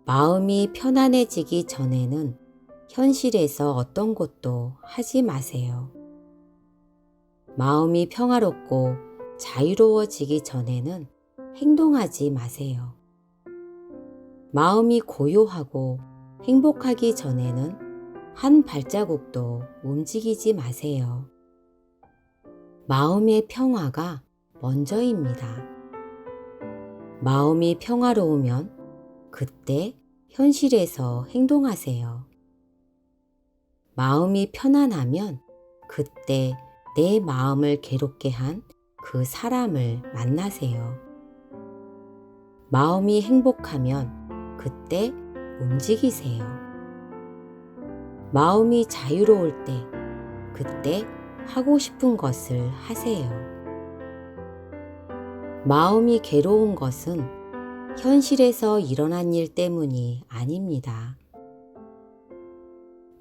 마음이 편안해지기 전에는 현실에서 어떤 것도 하지 마세요. 마음이 평화롭고 자유로워지기 전에는 행동하지 마세요. 마음이 고요하고 행복하기 전에는 한 발자국도 움직이지 마세요. 마음의 평화가 먼저입니다. 마음이 평화로우면 그때 현실에서 행동하세요. 마음이 편안하면 그때 내 마음을 괴롭게 한 그 사람을 만나세요. 마음이 행복하면 그때 움직이세요. 마음이 자유로울 때 그때 하고 싶은 것을 하세요. 마음이 괴로운 것은 현실에서 일어난 일 때문이 아닙니다.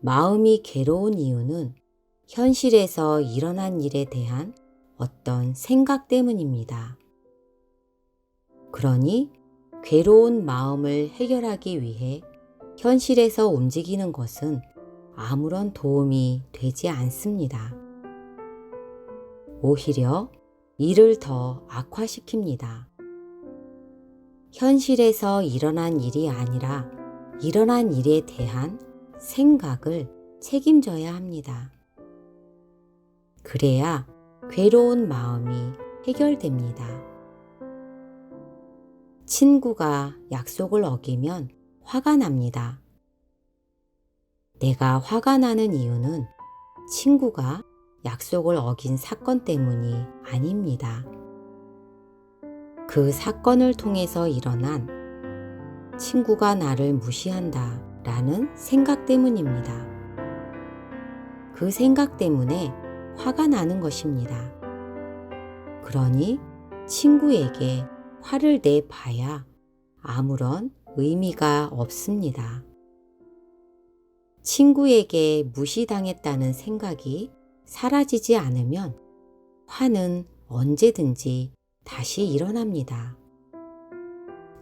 마음이 괴로운 이유는 현실에서 일어난 일에 대한 어떤 생각 때문입니다. 그러니 괴로운 마음을 해결하기 위해 현실에서 움직이는 것은 아무런 도움이 되지 않습니다. 오히려 일을 더 악화시킵니다. 현실에서 일어난 일이 아니라 일어난 일에 대한 생각을 책임져야 합니다. 그래야 괴로운 마음이 해결됩니다. 친구가 약속을 어기면 화가 납니다. 내가 화가 나는 이유는 친구가 약속을 어긴 사건 때문이 아닙니다. 그 사건을 통해서 일어난 친구가 나를 무시한다 라는 생각 때문입니다. 그 생각 때문에 화가 나는 것입니다. 그러니 친구에게 화를 내봐야 아무런 의미가 없습니다. 친구에게 무시당했다는 생각이 사라지지 않으면 화는 언제든지 다시 일어납니다.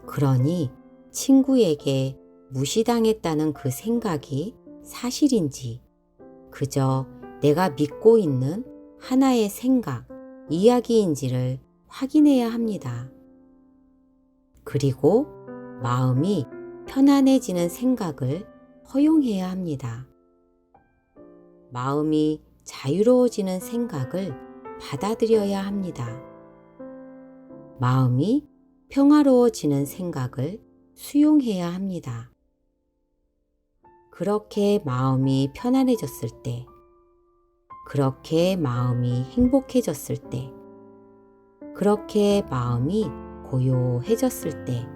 그러니 친구에게 무시당했다는 그 생각이 사실인지 그저 내가 믿고 있는 하나의 생각, 이야기인지를 확인해야 합니다. 그리고 마음이 편안해지는 생각을 허용해야 합니다. 마음이 자유로워지는 생각을 받아들여야 합니다. 마음이 평화로워지는 생각을 수용해야 합니다. 그렇게 마음이 편안해졌을 때, 그렇게 마음이 행복해졌을 때, 그렇게 마음이 고요해졌을 때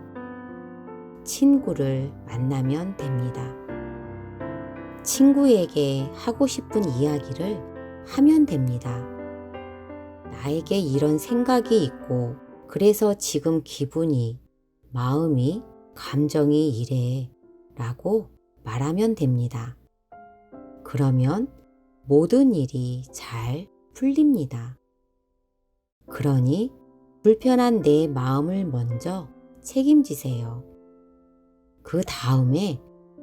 친구를 만나면 됩니다. 친구에게 하고 싶은 이야기를 하면 됩니다. 나에게 이런 생각이 있고 그래서 지금 기분이, 마음이, 감정이 이래 라고 말하면 됩니다. 그러면 모든 일이 잘 풀립니다. 그러니 불편한 내 마음을 먼저 책임지세요. 그 다음에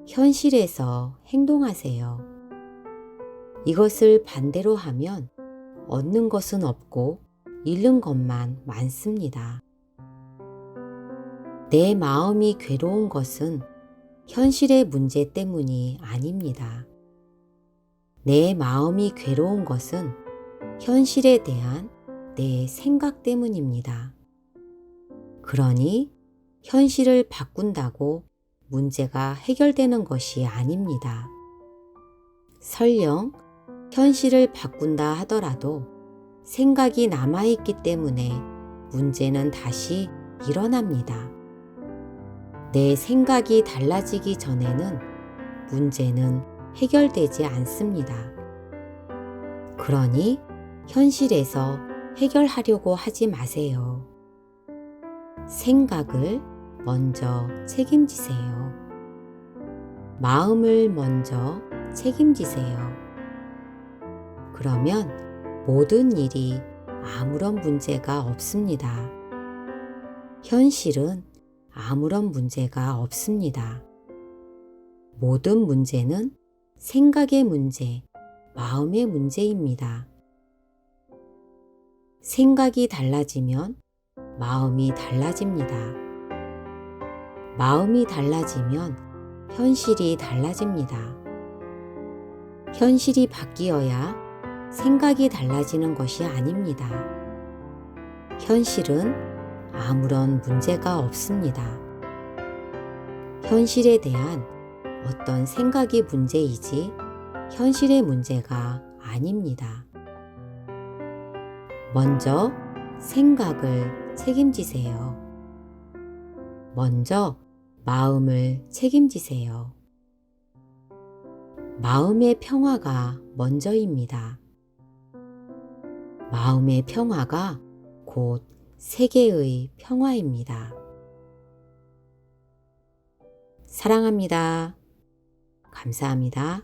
현실에서 행동하세요. 이것을 반대로 하면 얻는 것은 없고 잃는 것만 많습니다. 내 마음이 괴로운 것은 현실의 문제 때문이 아닙니다. 내 마음이 괴로운 것은 현실에 대한 내 생각 때문입니다. 그러니 현실을 바꾼다고 문제가 해결되는 것이 아닙니다. 설령 현실을 바꾼다 하더라도 생각이 남아있기 때문에 문제는 다시 일어납니다. 내 생각이 달라지기 전에는 문제는 해결되지 않습니다. 그러니 현실에서 해결하려고 하지 마세요. 생각을 먼저 책임지세요. 마음을 먼저 책임지세요. 그러면 모든 일이 아무런 문제가 없습니다. 현실은 아무런 문제가 없습니다. 모든 문제는 생각의 문제, 마음의 문제입니다. 생각이 달라지면 마음이 달라집니다. 마음이 달라지면 현실이 달라집니다. 현실이 바뀌어야 생각이 달라지는 것이 아닙니다. 현실은 아무런 문제가 없습니다. 현실에 대한 어떤 생각이 문제이지 현실의 문제가 아닙니다. 먼저 생각을 책임지세요. 먼저 마음을 책임지세요. 마음의 평화가 먼저입니다. 마음의 평화가 곧 세계의 평화입니다. 사랑합니다. 감사합니다.